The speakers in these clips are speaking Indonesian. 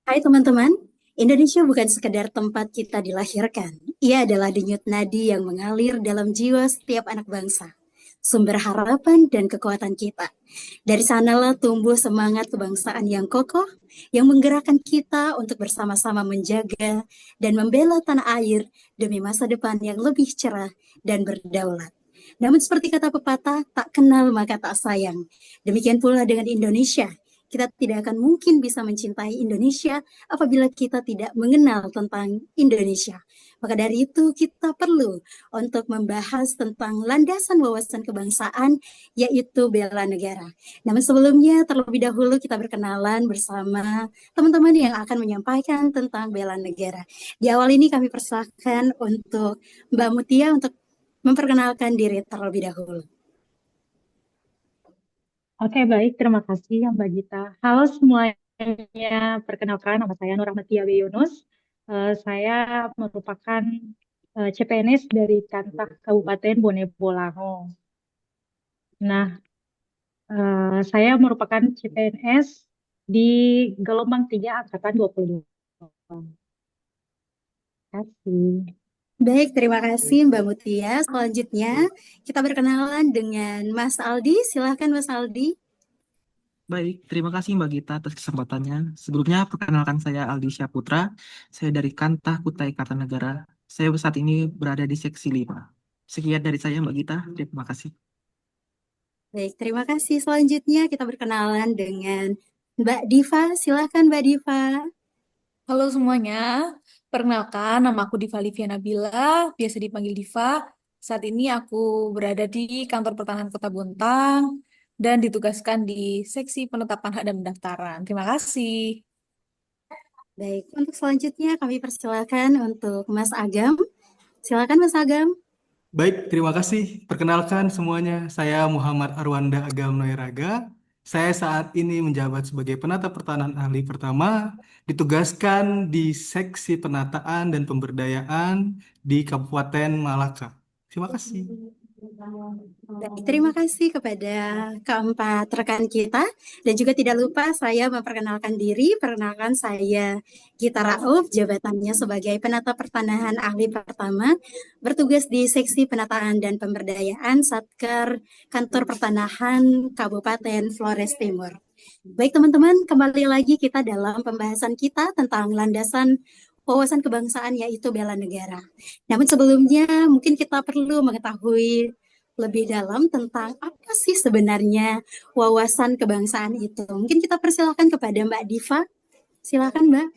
Hai teman-teman, Indonesia bukan sekedar tempat kita dilahirkan. Ia adalah denyut nadi yang mengalir dalam jiwa setiap anak bangsa. Sumber harapan dan kekuatan kita. Dari sanalah tumbuh semangat kebangsaan yang kokoh, yang menggerakkan kita untuk bersama-sama menjaga dan membela tanah air demi masa depan yang lebih cerah dan berdaulat. Namun seperti kata pepatah, tak kenal maka tak sayang. Demikian pula dengan Indonesia. Kita tidak akan mungkin bisa mencintai Indonesia apabila kita tidak mengenal tentang Indonesia. Maka dari itu kita perlu untuk membahas tentang landasan wawasan kebangsaan yaitu bela negara. Namun sebelumnya terlebih dahulu kita berkenalan bersama teman-teman yang akan menyampaikan tentang bela negara. Di awal ini kami persilahkan untuk Mbak Mutia untuk memperkenalkan diri terlebih dahulu. Oke, baik. Terima kasih ya Mbak Gita. Halo semuanya. Perkenalkan, nama saya Nur Rahmatia Yunus. Saya merupakan CPNS dari Kantah Kabupaten Bone Bolango. Nah, saya merupakan CPNS di gelombang 3 Angkatan 22. Terima kasih. Baik, terima kasih Mbak Mutia. Selanjutnya kita berkenalan dengan Mas Aldi. Silahkan Mas Aldi. Baik, terima kasih Mbak Gita atas kesempatannya. Sebelumnya, perkenalkan saya Aldi Syahputra. Saya dari Kantah Kutai Kartanegara. Saya saat ini berada di seksi 5. Sekian dari saya Mbak Gita. Terima kasih. Baik, terima kasih. Selanjutnya kita berkenalan dengan Mbak Diva. Silahkan Mbak Diva. Halo semuanya, perkenalkan nama aku Diva Livia Nabila, biasa dipanggil Diva. Saat ini aku berada di Kantor Pertanahan Kota Bontang dan ditugaskan di Seksi Penetapan Hak dan Pendaftaran. Terima kasih. Baik, untuk selanjutnya kami persilakan untuk Mas Agam. Silakan Mas Agam. Baik, terima kasih. Perkenalkan semuanya, saya Muhammad Arwanda Agam Noiraga. Saya saat ini menjabat sebagai penata pertanahan ahli pertama, ditugaskan di Seksi Penataan dan Pemberdayaan di Kabupaten Malaka. Terima kasih. Baik, terima kasih kepada keempat rekan kita. Dan juga tidak lupa saya memperkenalkan diri. Perkenalkan saya Gita Rauf, jabatannya sebagai penata pertanahan ahli pertama, bertugas di Seksi Penataan dan Pemberdayaan Satker Kantor Pertanahan Kabupaten Flores Timur. Baik teman-teman, kembali lagi kita dalam pembahasan kita tentang landasan wawasan kebangsaan yaitu bela negara. Namun sebelumnya mungkin kita perlu mengetahui lebih dalam tentang apa sih sebenarnya wawasan kebangsaan itu. Mungkin kita persilahkan kepada Mbak Diva. Silakan Mbak.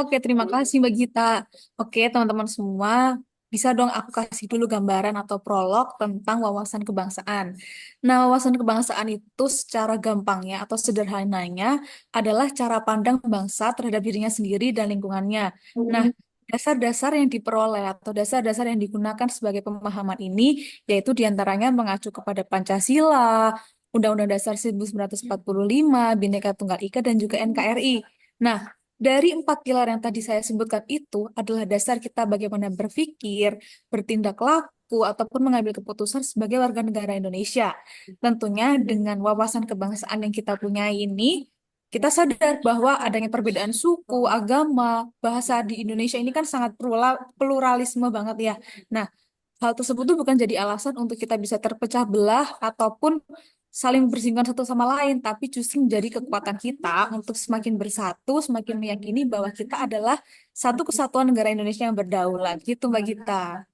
Oke, terima kasih Mbak Gita. Oke, teman-teman semua, bisa dong aku kasih dulu gambaran atau prolog tentang wawasan kebangsaan. Nah, wawasan kebangsaan itu secara gampangnya atau sederhananya adalah cara pandang bangsa terhadap dirinya sendiri dan lingkungannya. Nah, dasar-dasar yang diperoleh atau dasar-dasar yang digunakan sebagai pemahaman ini yaitu diantaranya mengacu kepada Pancasila, Undang-Undang Dasar 1945, Bhinneka Tunggal Ika, dan juga NKRI. Nah, dari empat pilar yang tadi saya sebutkan itu adalah dasar kita bagaimana berpikir, bertindak laku, ataupun mengambil keputusan sebagai warga negara Indonesia. Tentunya dengan wawasan kebangsaan yang kita punya ini, kita sadar bahwa adanya perbedaan suku, agama, bahasa di Indonesia ini kan sangat pluralisme banget ya. Nah, hal tersebut tuh bukan jadi alasan untuk kita bisa terpecah belah ataupun saling bersinggungan satu sama lain, tapi justru menjadi kekuatan kita untuk semakin bersatu, semakin meyakini bahwa kita adalah satu kesatuan negara Indonesia yang berdaulat. Gitu, Mbak Gita.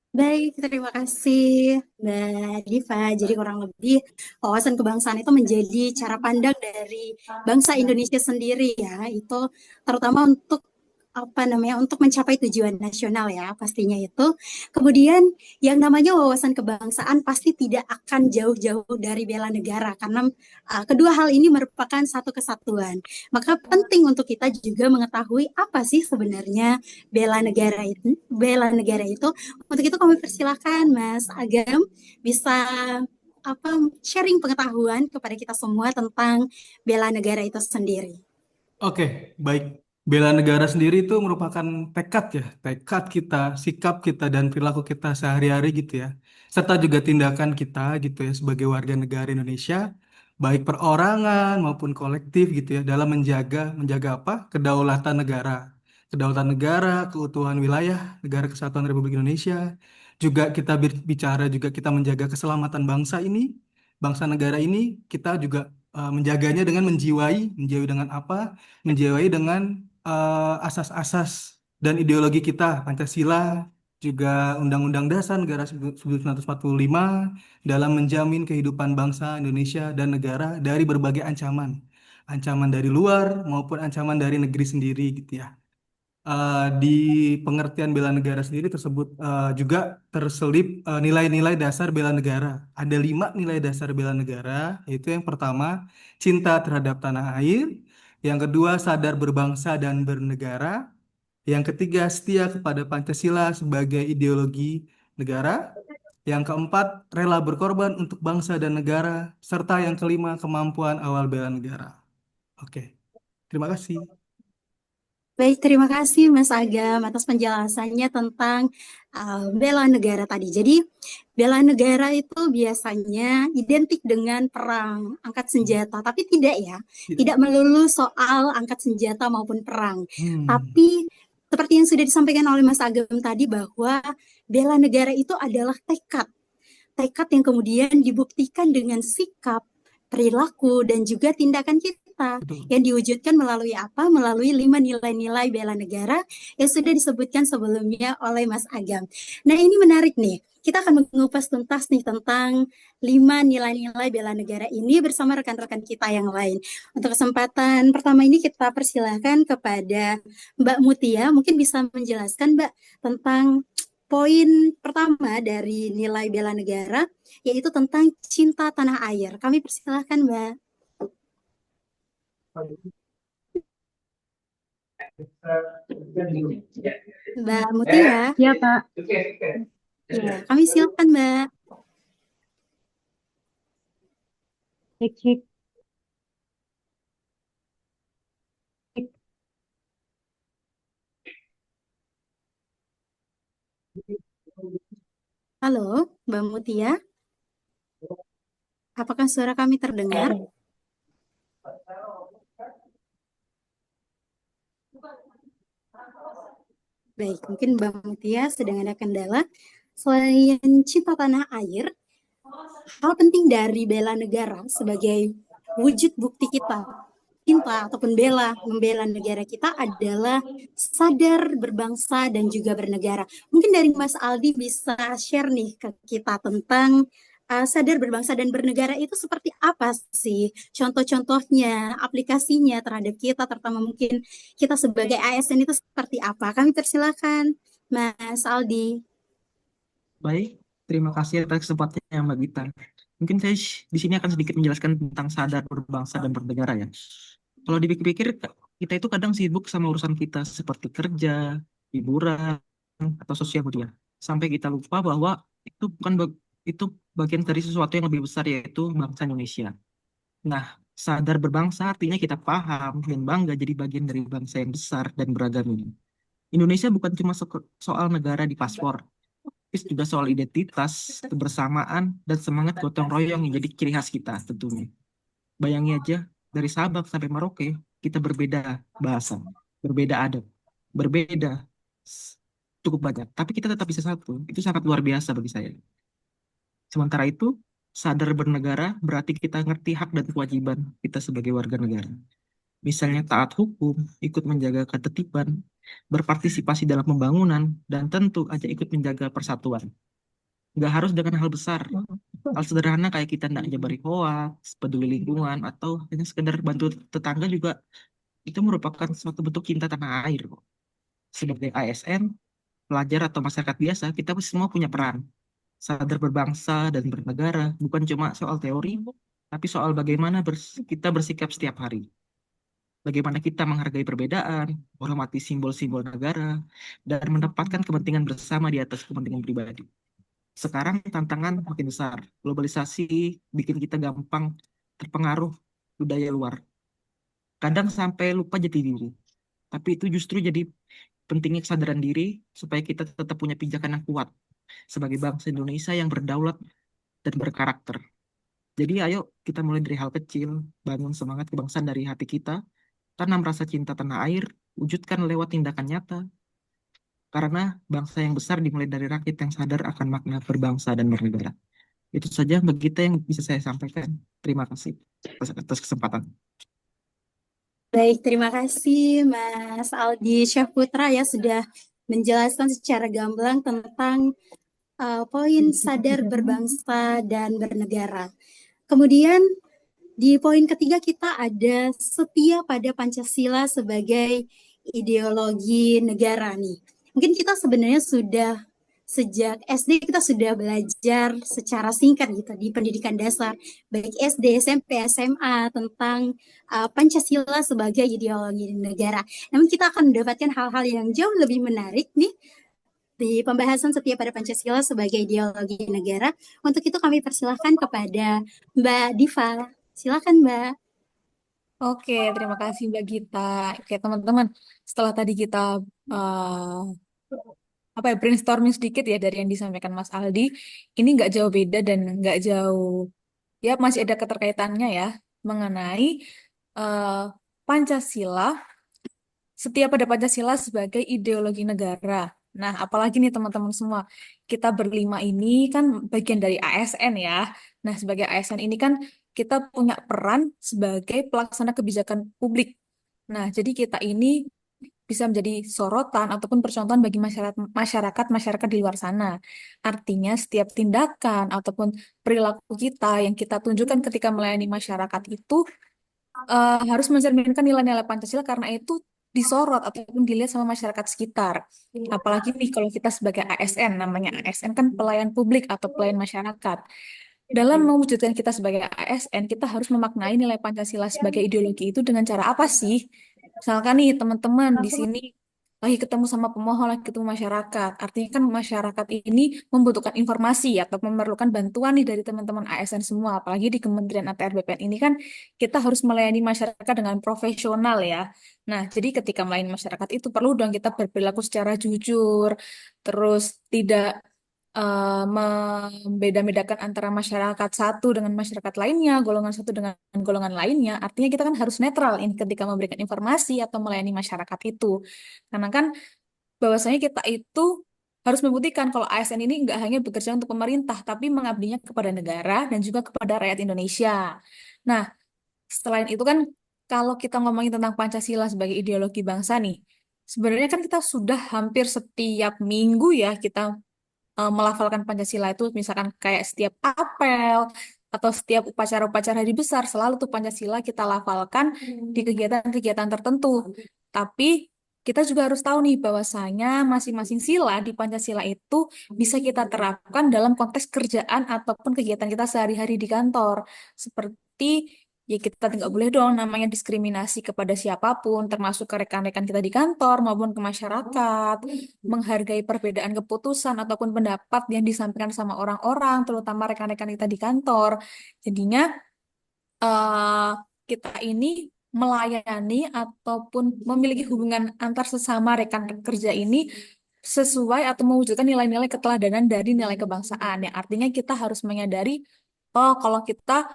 Baik, terima kasih Mbak Diva. Jadi kurang lebih wawasan kebangsaan itu menjadi cara pandang dari bangsa Indonesia sendiri ya. Itu terutama untuk apa namanya untuk mencapai tujuan nasional ya pastinya itu. Kemudian yang namanya wawasan kebangsaan pasti tidak akan jauh-jauh dari bela negara karena kedua hal ini merupakan satu kesatuan. Maka penting untuk kita juga mengetahui apa sih sebenarnya bela negara itu. Untuk itu kami persilahkan Mas Agam bisa apa sharing pengetahuan kepada kita semua tentang bela negara itu sendiri. Oke, baik. Bela negara sendiri itu merupakan tekad ya, tekad kita, sikap kita, dan perilaku kita sehari-hari gitu ya. Serta juga tindakan kita gitu ya sebagai warga negara Indonesia baik perorangan maupun kolektif gitu ya, dalam menjaga apa? Kedaulatan negara. Kedaulatan negara, keutuhan wilayah negara kesatuan Republik Indonesia. Juga kita bicara juga kita menjaga keselamatan bangsa ini, bangsa negara ini, kita juga menjaganya dengan menjiwai dengan apa? Menjiwai dengan asas-asas dan ideologi kita, Pancasila, juga Undang-Undang Dasar Negara 1945 dalam menjamin kehidupan bangsa Indonesia dan negara dari berbagai ancaman. Ancaman dari luar maupun ancaman dari negeri sendiri gitu ya. Di pengertian bela negara sendiri tersebut juga terselip nilai-nilai dasar bela negara. Ada 5 nilai dasar bela negara, yaitu yang pertama, cinta terhadap tanah air. Yang kedua, sadar berbangsa dan bernegara. Yang ketiga, setia kepada Pancasila sebagai ideologi negara. Yang keempat, rela berkorban untuk bangsa dan negara. Serta yang kelima, kemampuan awal bela negara. Oke, terima kasih. Baik, terima kasih Mas Agam atas penjelasannya tentang bela negara tadi. Jadi, bela negara itu biasanya identik dengan perang, angkat senjata, tapi tidak ya. Tidak melulu soal angkat senjata maupun perang. Tapi seperti yang sudah disampaikan oleh Mas Agam tadi bahwa bela negara itu adalah tekad. Tekad yang kemudian dibuktikan dengan sikap, perilaku, dan juga tindakan kita yang diwujudkan melalui apa? Melalui 5 nilai-nilai bela negara yang sudah disebutkan sebelumnya oleh Mas Agam. Nah, ini menarik nih. Kita akan mengupas tuntas nih tentang 5 nilai-nilai bela negara ini bersama rekan-rekan kita yang lain. Untuk kesempatan pertama ini kita persilahkan kepada Mbak Mutia, mungkin bisa menjelaskan Mbak tentang poin pertama dari nilai bela negara, yaitu tentang cinta tanah air. Kami persilahkan, Mbak. Mbak Mutia. Ya, Pak. Ya, kami silakan, Mbak. Cek, cek. Halo, Mbak Mutia. Apakah suara kami terdengar? Baik, mungkin Mbak Mutia sedang ada kendala. Selain cinta tanah air, hal penting dari bela negara sebagai wujud bukti kita cinta ataupun membela negara kita adalah sadar berbangsa dan juga bernegara. Mungkin dari Mas Aldi bisa share nih ke kita tentang sadar berbangsa dan bernegara itu seperti apa sih? Contoh-contohnya, aplikasinya terhadap kita, terutama mungkin kita sebagai ASN itu seperti apa? Kami persilakan, Mas Aldi. Baik, terima kasih atas kesempatannya Mbak Gita. Mungkin saya di sini akan sedikit menjelaskan tentang sadar berbangsa dan bernegara ya. Kalau dipikir-pikir, kita itu kadang sibuk sama urusan kita seperti kerja, hiburan, atau sosial media. Sampai kita lupa bahwa itu bukan itu bagian dari sesuatu yang lebih besar, yaitu bangsa Indonesia. Nah, sadar berbangsa artinya kita paham dan bangga jadi bagian dari bangsa yang besar dan beragam ini. Indonesia bukan cuma soal negara di paspor, tapi juga soal identitas, kebersamaan, dan semangat gotong royong yang jadi ciri khas kita tentunya. Bayangin aja, dari Sabang sampai Merauke, kita berbeda bahasa, berbeda adat, berbeda cukup banyak. Tapi kita tetap bisa satu. Itu sangat luar biasa bagi saya. Sementara itu, sadar bernegara berarti kita ngerti hak dan kewajiban kita sebagai warga negara. Misalnya taat hukum, ikut menjaga ketertiban, berpartisipasi dalam pembangunan, dan tentu aja ikut menjaga persatuan. Nggak harus dengan hal besar. Hal sederhana kayak kita nggak nyebari hoaks, peduli lingkungan, atau hanya sekedar bantu tetangga juga itu merupakan suatu bentuk cinta tanah air kok. Sebagai ASN, pelajar atau masyarakat biasa, kita semua punya peran. Sadar berbangsa dan bernegara bukan cuma soal teori, tapi soal bagaimana kita bersikap setiap hari. Bagaimana kita menghargai perbedaan, menghormati simbol-simbol negara, dan menempatkan kepentingan bersama di atas kepentingan pribadi. Sekarang tantangan makin besar. Globalisasi bikin kita gampang terpengaruh budaya luar. Kadang sampai lupa jati diri. Tapi itu justru jadi pentingnya kesadaran diri supaya kita tetap punya pijakan yang kuat sebagai bangsa Indonesia yang berdaulat dan berkarakter. Jadi ayo kita mulai dari hal kecil, bangun semangat kebangsaan dari hati kita, tanam rasa cinta tanah air, wujudkan lewat tindakan nyata. Karena bangsa yang besar dimulai dari rakyat yang sadar akan makna berbangsa dan bernegara. Itu saja Mbak Gita yang bisa saya sampaikan. Terima kasih atas kesempatan. Baik, terima kasih Mas Aldi Syahputra ya sudah menjelaskan secara gamblang tentang poin sadar berbangsa dan bernegara. Kemudian di poin ketiga kita ada setia pada Pancasila sebagai ideologi negara nih. Mungkin kita sebenarnya sudah sejak SD kita sudah belajar secara singkat gitu di pendidikan dasar baik SD, SMP, SMA tentang Pancasila sebagai ideologi negara. Namun kita akan mendapatkan hal-hal yang jauh lebih menarik nih di pembahasan setia pada Pancasila sebagai ideologi negara. Untuk itu kami persilahkan kepada Mbak Diva. Silakan Mbak. Oke, terima kasih Mbak Gita. Oke, teman-teman, setelah tadi kita eh, apa ya brainstorming sedikit ya dari yang disampaikan Mas Aldi, ini nggak jauh beda dan nggak jauh ya masih ada keterkaitannya ya mengenai eh, Pancasila, setia pada Pancasila sebagai ideologi negara. Nah, apalagi nih teman-teman semua, kita berlima ini kan bagian dari ASN ya. Nah, sebagai ASN ini kan kita punya peran sebagai pelaksana kebijakan publik. Nah, jadi kita ini bisa menjadi sorotan ataupun percontohan bagi masyarakat di luar sana. Artinya setiap tindakan ataupun perilaku kita yang kita tunjukkan ketika melayani masyarakat itu harus mencerminkan nilai-nilai Pancasila karena itu disorot ataupun dilihat sama masyarakat sekitar. Apalagi nih kalau kita sebagai ASN, namanya ASN kan pelayan publik atau pelayan masyarakat. Dalam mewujudkan kita sebagai ASN, kita harus memaknai nilai Pancasila sebagai ideologi itu dengan cara apa sih? Misalkan nih teman-teman di sini lagi ketemu sama pemohon, lagi ketemu masyarakat. Artinya kan masyarakat ini membutuhkan informasi atau memerlukan bantuan nih dari teman-teman ASN semua. Apalagi di Kementerian ATR BPN ini kan kita harus melayani masyarakat dengan profesional ya. Nah, jadi ketika melayani masyarakat itu perlu dong kita berperilaku secara jujur, terus tidak membeda-bedakan antara masyarakat satu dengan masyarakat lainnya, golongan satu dengan golongan lainnya. Artinya kita kan harus netral ini ketika memberikan informasi atau melayani masyarakat itu. Karena kan bahwasanya kita itu harus membuktikan kalau ASN ini nggak hanya bekerja untuk pemerintah, tapi mengabdinya kepada negara dan juga kepada rakyat Indonesia. Nah, selain itu kan kalau kita ngomongin tentang Pancasila sebagai ideologi bangsa nih, sebenarnya kan kita sudah hampir setiap minggu ya kita melafalkan Pancasila itu misalkan kayak setiap apel atau setiap upacara-upacara hari besar selalu tuh Pancasila kita lafalkan di kegiatan-kegiatan tertentu. Tapi kita juga harus tahu nih bahwasanya masing-masing sila di Pancasila itu bisa kita terapkan dalam konteks kerjaan ataupun kegiatan kita sehari-hari di kantor. Seperti ya kita nggak boleh dong namanya diskriminasi kepada siapapun, termasuk ke rekan-rekan kita di kantor maupun ke masyarakat, menghargai perbedaan keputusan ataupun pendapat yang disampaikan sama orang-orang, terutama rekan-rekan kita di kantor. Jadinya eh, kita ini melayani ataupun memiliki hubungan antar sesama rekan kerja ini sesuai atau mewujudkan nilai-nilai keteladanan dari nilai kebangsaan. Yang artinya kita harus menyadari, oh kalau kita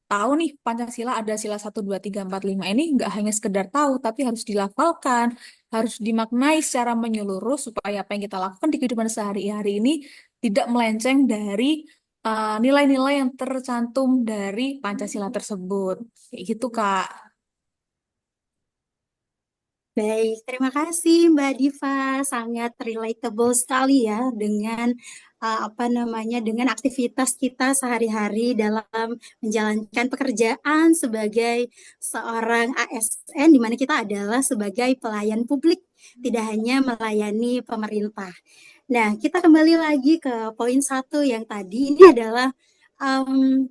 tahu nih Pancasila ada sila 1, 2, 3, 4, 5 ini nggak hanya sekedar tahu, tapi harus dilafalkan, harus dimaknai secara menyeluruh supaya apa yang kita lakukan di kehidupan sehari-hari ini tidak melenceng dari nilai-nilai yang tercantum dari Pancasila tersebut. Kayak gitu, Kak. Baik, terima kasih Mbak Diva. Sangat relatable sekali ya dengan apa namanya dengan aktivitas kita sehari-hari dalam menjalankan pekerjaan sebagai seorang ASN di mana kita adalah sebagai pelayan publik, tidak hanya melayani pemerintah. Nah, kita kembali lagi ke poin satu yang tadi ini adalah um,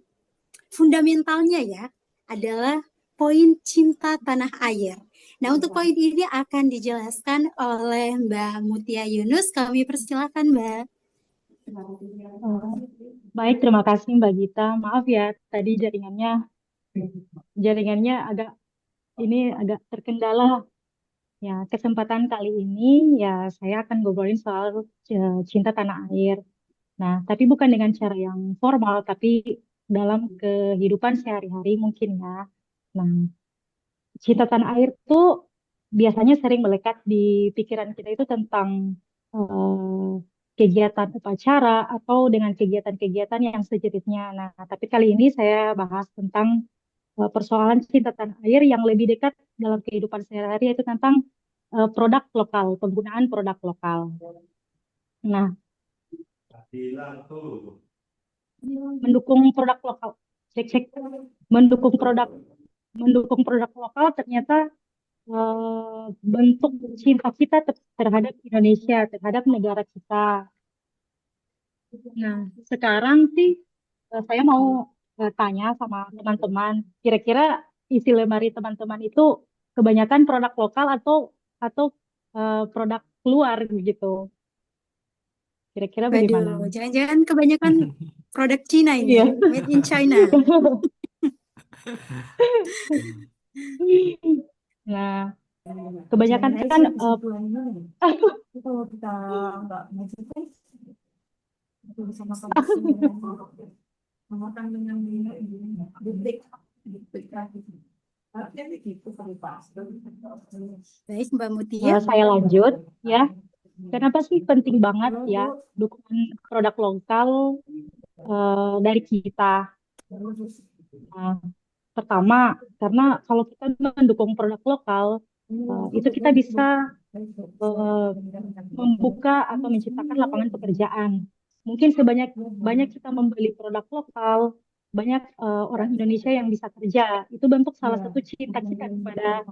fundamentalnya ya, adalah poin cinta tanah air. Nah, untuk poin ini akan dijelaskan oleh Mbak Mutia Yunus. Kami persilakan, Mbak. Baik, terima kasih Mbak Gita. Maaf ya, tadi jaringannya agak terkendala. Ya, kesempatan kali ini ya saya akan ngobrolin soal cinta tanah air. Nah, tapi bukan dengan cara yang formal, tapi dalam kehidupan sehari-hari mungkin ya. Nah, cinta tanah air tuh biasanya sering melekat di pikiran kita itu tentang eh, kegiatan upacara atau dengan kegiatan-kegiatan yang sejenisnya. Nah, tapi kali ini saya bahas tentang persoalan cinta tanah air yang lebih dekat dalam kehidupan sehari-hari, yaitu tentang produk lokal, penggunaan produk lokal. Nah, mendukung produk lokal, cek-cek, mendukung produk lokal ternyata bentuk cinta kita terhadap Indonesia, terhadap negara kita. Nah, sekarang sih saya mau tanya sama teman-teman, kira-kira isi lemari teman-teman itu kebanyakan produk lokal atau produk luar gitu. Kira-kira bagaimana? Waduh, jangan-jangan kebanyakan produk Cina ini, Iya. made in China. Nah, kebanyakan kan Kalau kita nggak mencintai, itu sama makan dengan bebek gitu. Artinya begitu kali Pak. Baik, Mbak Mutia. saya lanjut ya. Kenapa sih penting banget ya dukungan produk lokal dari kita? Nah, pertama, karena kalau kita mendukung produk lokal, itu kita bisa membuka atau menciptakan lapangan pekerjaan. Mungkin banyak kita membeli produk lokal, banyak orang Indonesia yang bisa kerja. Itu bentuk salah satu cinta kita kepada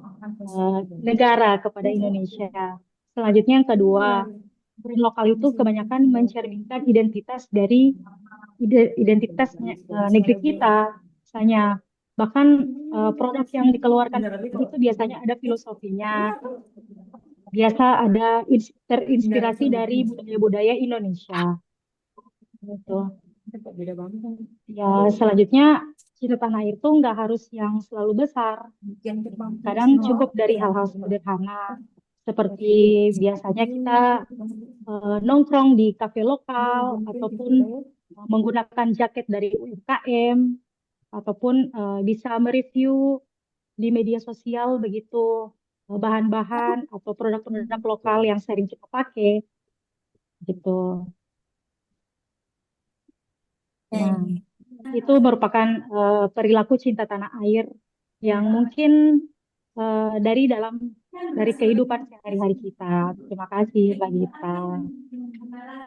negara, kepada Indonesia. Selanjutnya yang kedua, brand lokal itu kebanyakan mencerminkan identitas negeri kita. Misalnya, bahkan produk yang dikeluarkan itu biasanya ada filosofinya, biasa ada terinspirasi dari budaya-budaya Indonesia. Gitu. Ya, selanjutnya cinta tanah air itu nggak harus yang selalu besar. Kadang cukup dari hal-hal sederhana, seperti biasanya kita nongkrong di kafe lokal ataupun menggunakan jaket dari UMKM ataupun bisa mereview di media sosial begitu bahan-bahan atau produk-produk lokal yang sering kita pakai gitu. Nah, itu merupakan perilaku cinta tanah air yang mungkin dari kehidupan sehari-hari kita. Terima kasih Mbak Gita.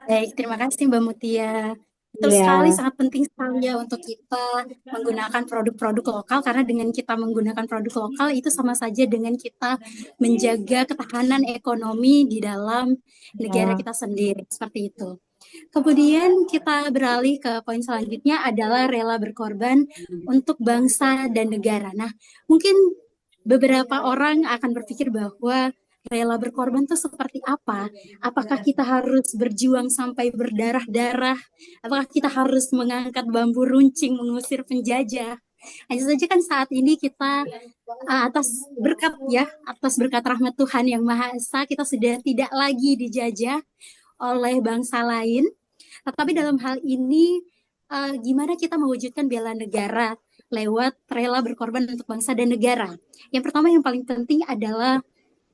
Baik, terima kasih Mbak Mutia. Betul sekali, sangat penting sekali ya untuk kita menggunakan produk-produk lokal, karena dengan kita menggunakan produk lokal itu sama saja dengan kita menjaga ketahanan ekonomi di dalam negara kita sendiri, seperti itu. Kemudian kita beralih ke poin selanjutnya adalah rela berkorban untuk bangsa dan negara. Nah, mungkin beberapa orang akan berpikir bahwa rela berkorban itu seperti apa? Apakah kita harus berjuang sampai berdarah-darah? Apakah kita harus mengangkat bambu runcing mengusir penjajah? Hanya saja kan saat ini kita atas berkat rahmat Tuhan Yang Maha Esa, kita sudah tidak lagi dijajah oleh bangsa lain. Tetapi dalam hal ini gimana kita mewujudkan bela negara lewat rela berkorban untuk bangsa dan negara? Yang pertama, yang paling penting adalah,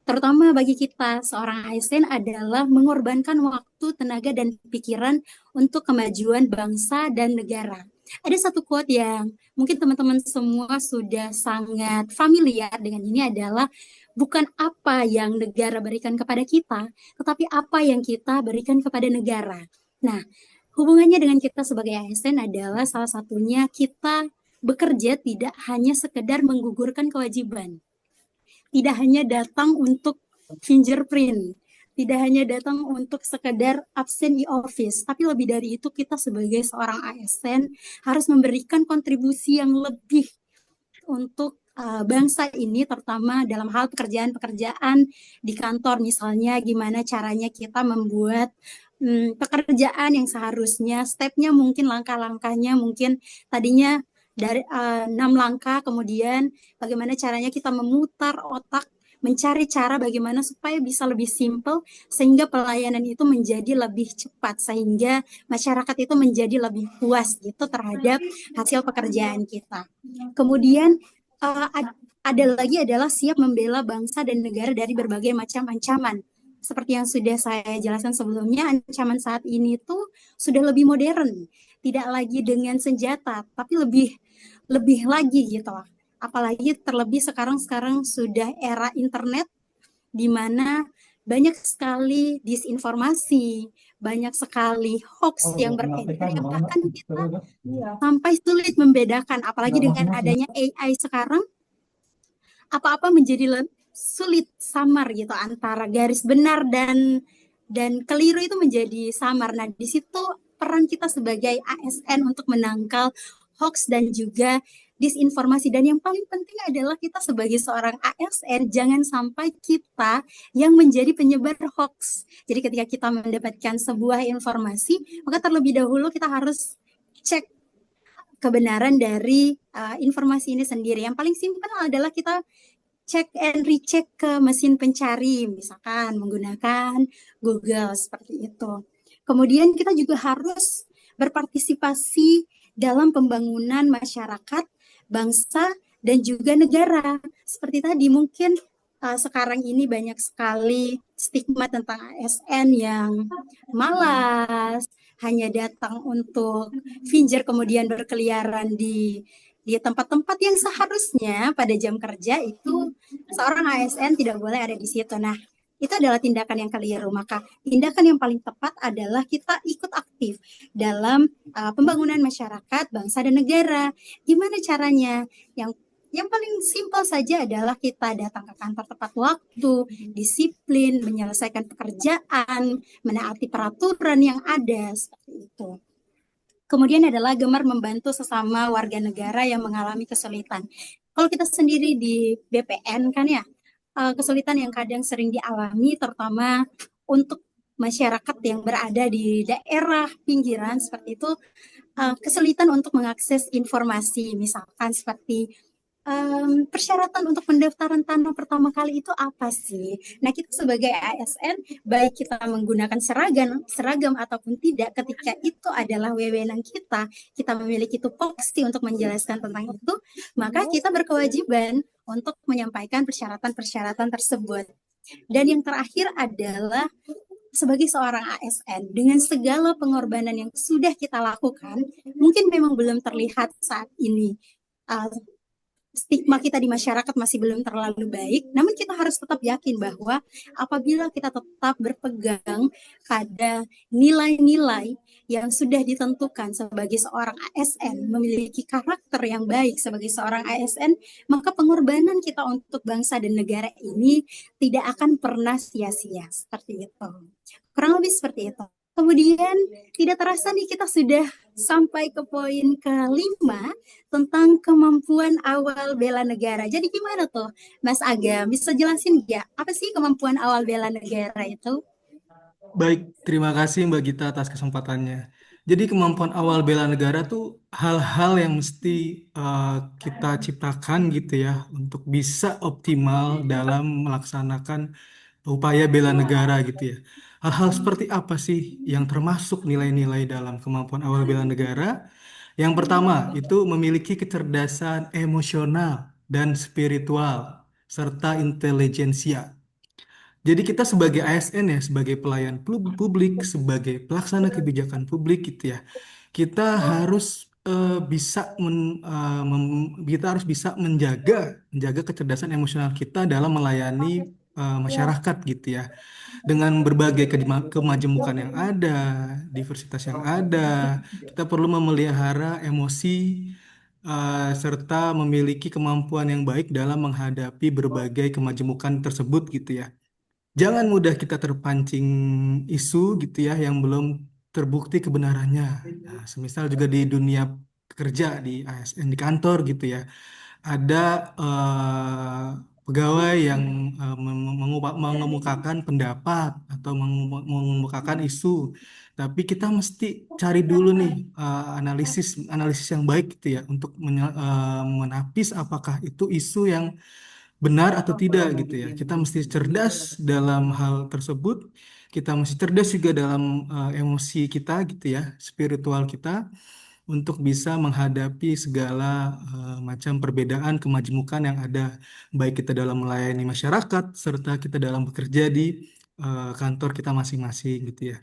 terutama bagi kita seorang ASN, adalah mengorbankan waktu, tenaga, dan pikiran untuk kemajuan bangsa dan negara. Ada satu quote yang mungkin teman-teman semua sudah sangat familiar dengan ini, adalah bukan apa yang negara berikan kepada kita, tetapi apa yang kita berikan kepada negara. Nah, hubungannya dengan kita sebagai ASN adalah salah satunya kita bekerja tidak hanya sekedar menggugurkan kewajiban, tidak hanya datang untuk fingerprint, tidak hanya datang untuk sekedar absen di office, tapi lebih dari itu kita sebagai seorang ASN harus memberikan kontribusi yang lebih untuk bangsa ini, terutama dalam hal pekerjaan-pekerjaan di kantor. Misalnya gimana caranya kita membuat pekerjaan yang seharusnya stepnya mungkin langkah-langkahnya mungkin tadinya dari 6 langkah, kemudian bagaimana caranya kita memutar otak mencari cara bagaimana supaya bisa lebih simple sehingga pelayanan itu menjadi lebih cepat, sehingga masyarakat itu menjadi lebih puas gitu terhadap hasil pekerjaan kita. Kemudian ada lagi adalah siap membela bangsa dan negara dari berbagai macam ancaman. Seperti yang sudah saya jelaskan sebelumnya, ancaman saat ini tuh sudah lebih modern, tidak lagi dengan senjata, tapi lebih lagi gitu lah. Apalagi terlebih sekarang sudah era internet, di mana banyak sekali disinformasi, banyak sekali hoax yang beredar, yang bahkan kita sampai sulit membedakan. Apalagi dengan adanya AI sekarang, apa-apa menjadi sulit samar gitu antara garis benar dan keliru itu menjadi samar. Nah, di situ peran kita sebagai ASN untuk menangkal hoax dan juga disinformasi. Dan yang paling penting adalah kita sebagai seorang ASN jangan sampai kita yang menjadi penyebar hoax. Jadi ketika kita mendapatkan sebuah informasi, maka terlebih dahulu kita harus cek kebenaran dari informasi ini sendiri. Yang paling simpel adalah kita cek and recheck ke mesin pencari, misalkan menggunakan Google seperti itu. Kemudian kita juga harus berpartisipasi dalam pembangunan masyarakat, bangsa, dan juga negara. Seperti tadi mungkin sekarang ini banyak sekali stigma tentang ASN yang malas, hanya datang untuk finjer kemudian berkeliaran di tempat-tempat yang seharusnya pada jam kerja itu seorang ASN tidak boleh ada di situ. Nah, itu adalah tindakan yang keliru. Maka tindakan yang paling tepat adalah kita ikut aktif dalam pembangunan masyarakat, bangsa, dan negara. Gimana caranya? Yang paling simpel saja adalah kita datang ke kantor tepat waktu, disiplin, menyelesaikan pekerjaan, menaati peraturan yang ada, seperti itu. Kemudian adalah gemar membantu sesama warga negara yang mengalami kesulitan. Kalau kita sendiri di BPN kan ya, kesulitan yang kadang sering dialami terutama untuk masyarakat yang berada di daerah pinggiran seperti itu, kesulitan untuk mengakses informasi, misalkan seperti persyaratan untuk pendaftaran tanah pertama kali itu apa sih? Nah, kita sebagai ASN, baik kita menggunakan seragam ataupun tidak, ketika itu adalah wewenang kita memiliki tupoksi untuk menjelaskan tentang itu, maka kita berkewajiban untuk menyampaikan persyaratan-persyaratan tersebut. Dan yang terakhir adalah sebagai seorang ASN, dengan segala pengorbanan yang sudah kita lakukan, mungkin memang belum terlihat saat ini, stigma kita di masyarakat masih belum terlalu baik, namun kita harus tetap yakin bahwa apabila kita tetap berpegang pada nilai-nilai yang sudah ditentukan sebagai seorang ASN, memiliki karakter yang baik sebagai seorang ASN, maka pengorbanan kita untuk bangsa dan negara ini tidak akan pernah sia-sia. Seperti itu. Kurang lebih seperti itu. Kemudian tidak terasa nih kita sudah sampai ke poin kelima tentang kemampuan awal bela negara. Jadi gimana tuh Mas Agam? Bisa jelasin nggak apa sih kemampuan awal bela negara itu? Baik, terima kasih Mbak Gita atas kesempatannya. Jadi kemampuan awal bela negara tuh hal-hal yang mesti kita ciptakan gitu ya untuk bisa optimal dalam melaksanakan upaya bela negara gitu ya. Hal-hal seperti apa sih yang termasuk nilai-nilai dalam kemampuan awal bela negara? Yang pertama itu memiliki kecerdasan emosional dan spiritual serta intelijensia. Jadi kita sebagai ASN ya, sebagai pelayan publik, sebagai pelaksana kebijakan publik gitu ya, kita harus kita harus bisa menjaga kecerdasan emosional kita dalam melayani masyarakat gitu ya, dengan berbagai kemajemukan yang ada, diversitas yang ada, kita perlu memelihara emosi serta memiliki kemampuan yang baik dalam menghadapi berbagai kemajemukan tersebut gitu ya. Jangan mudah kita terpancing isu gitu ya yang belum terbukti kebenarannya. Nah, semisal juga di dunia kerja di ASN di kantor gitu ya. Ada pegawai yang mengemukakan pendapat atau mengemukakan isu, tapi kita mesti cari dulu nih analisis yang baik gitu ya untuk menapis apakah itu isu yang benar atau tidak gitu ya. Kita mesti cerdas dalam hal tersebut. Kita mesti cerdas juga dalam emosi kita gitu ya, spiritual kita untuk bisa menghadapi segala macam perbedaan kemajemukan yang ada, baik kita dalam melayani masyarakat serta kita dalam bekerja di kantor kita masing-masing gitu ya.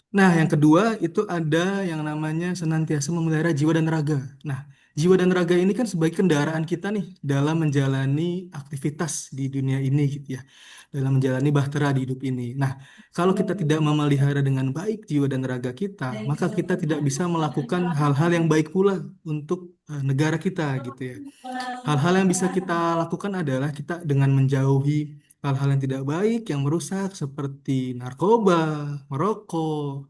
Nah, yang kedua itu ada yang namanya senantiasa memelihara jiwa dan raga. Nah, jiwa dan raga ini kan sebagai kendaraan kita nih dalam menjalani aktivitas di dunia ini gitu ya, dalam menjalani bahtera di hidup ini. Nah, kalau kita tidak memelihara dengan baik jiwa dan raga kita, maka kita tidak bisa melakukan hal-hal yang baik pula untuk negara kita gitu ya. Hal-hal yang bisa kita lakukan adalah kita dengan menjauhi hal-hal yang tidak baik yang merusak seperti narkoba, merokok,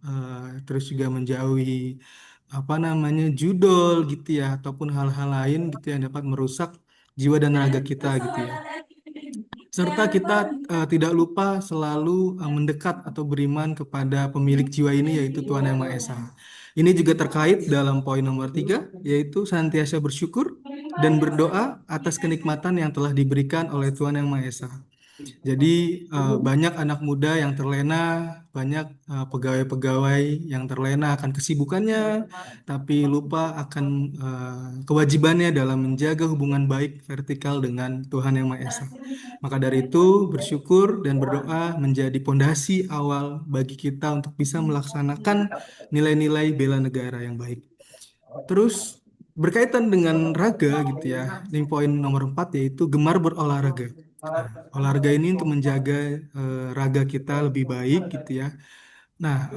terus juga menjauhi apa namanya judol gitu ya, ataupun hal-hal lain gitu yang dapat merusak jiwa dan raga kita gitu ya. Serta kita tidak lupa selalu mendekat atau beriman kepada pemilik jiwa ini yaitu Tuhan Yang Maha Esa. Ini juga terkait dalam poin nomor 3, yaitu senantiasa bersyukur dan berdoa atas kenikmatan yang telah diberikan oleh Tuhan Yang Maha Esa. Jadi banyak anak muda yang terlena, banyak pegawai-pegawai yang terlena akan kesibukannya, tapi lupa akan kewajibannya dalam menjaga hubungan baik vertikal dengan Tuhan Yang Maha Esa. Maka dari itu, bersyukur dan berdoa menjadi pondasi awal bagi kita untuk bisa melaksanakan nilai-nilai bela negara yang baik. Terus berkaitan dengan raga gitu ya, ini poin nomor 4 yaitu gemar berolahraga. Nah, olahraga ini untuk menjaga raga kita lebih baik gitu ya. Nah,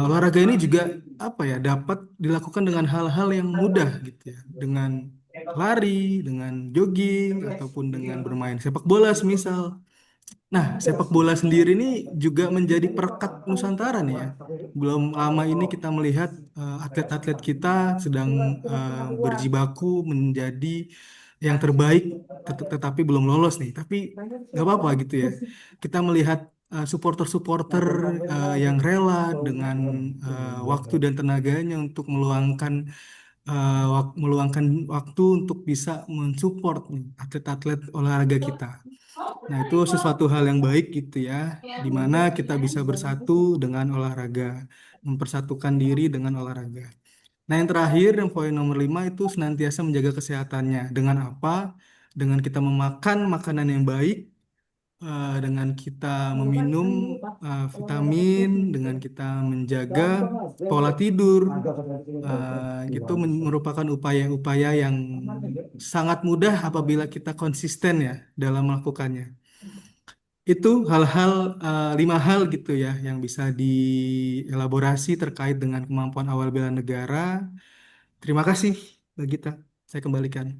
olahraga ini juga apa ya dapat dilakukan dengan hal-hal yang mudah gitu ya, dengan lari, dengan jogging ataupun dengan bermain sepak bola semisal. Nah, sepak bola sendiri ini juga menjadi perekat Nusantara nih ya. Belum lama ini kita melihat atlet-atlet kita sedang berjibaku menjadi yang terbaik, tetapi belum lolos nih. Tapi nggak apa-apa gitu ya. Kita melihat supporter-supporter yang rela dengan waktu dan tenaganya untuk meluangkan waktu untuk bisa mensupport nih atlet-atlet olahraga kita. Nah, itu sesuatu hal yang baik gitu ya, di mana kita bisa bersatu dengan olahraga, mempersatukan diri dengan olahraga. Nah, yang terakhir, yang poin nomor 5 itu senantiasa menjaga kesehatannya. Dengan apa? Dengan kita memakan makanan yang baik, dengan kita meminum vitamin, dengan kita menjaga pola tidur, itu merupakan upaya-upaya yang sangat mudah apabila kita konsisten ya dalam melakukannya. Itu hal-hal 5 hal gitu ya yang bisa dielaborasi terkait dengan kemampuan awal bela negara. Terima kasih, Mbak Gita. Saya kembalikan.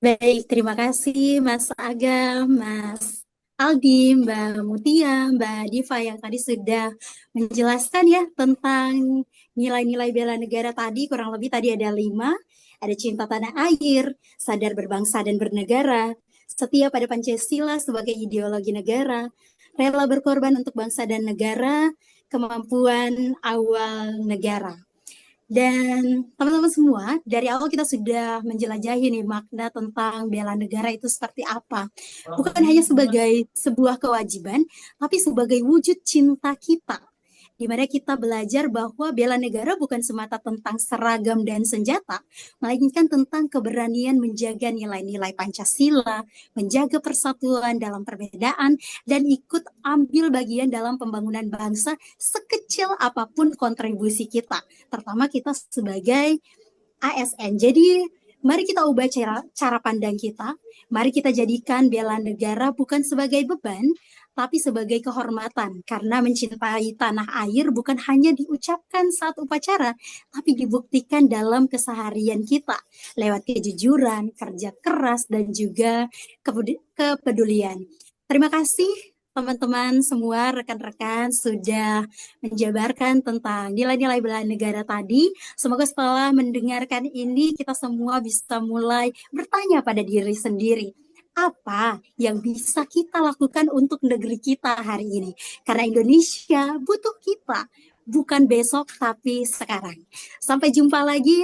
Baik, terima kasih Mas Agam, Mas Aldi, Mbak Mutia, Mbak Diva yang tadi sudah menjelaskan ya tentang nilai-nilai bela negara tadi, kurang lebih tadi ada 5, ada cinta tanah air, sadar berbangsa dan bernegara, setia pada Pancasila sebagai ideologi negara, rela berkorban untuk bangsa dan negara, kemampuan awal negara. Dan teman-teman semua, dari awal kita sudah menjelajahi nih makna tentang bela negara itu seperti apa. Bukan hanya sebagai sebuah kewajiban, tapi sebagai wujud cinta kita. Di mana kita belajar bahwa bela negara bukan semata tentang seragam dan senjata, melainkan tentang keberanian menjaga nilai-nilai Pancasila, menjaga persatuan dalam perbedaan, dan ikut ambil bagian dalam pembangunan bangsa sekecil apapun kontribusi kita, terutama kita sebagai ASN. Jadi mari kita ubah cara pandang kita, mari kita jadikan bela negara bukan sebagai beban, tapi sebagai kehormatan, karena mencintai tanah air bukan hanya diucapkan saat upacara, tapi dibuktikan dalam keseharian kita, lewat kejujuran, kerja keras, dan juga kepedulian. Terima kasih teman-teman semua, rekan-rekan sudah menjabarkan tentang nilai-nilai bela negara tadi. Semoga setelah mendengarkan ini, kita semua bisa mulai bertanya pada diri sendiri, apa yang bisa kita lakukan untuk negeri kita hari ini? Karena Indonesia butuh kita, bukan besok tapi sekarang. Sampai jumpa lagi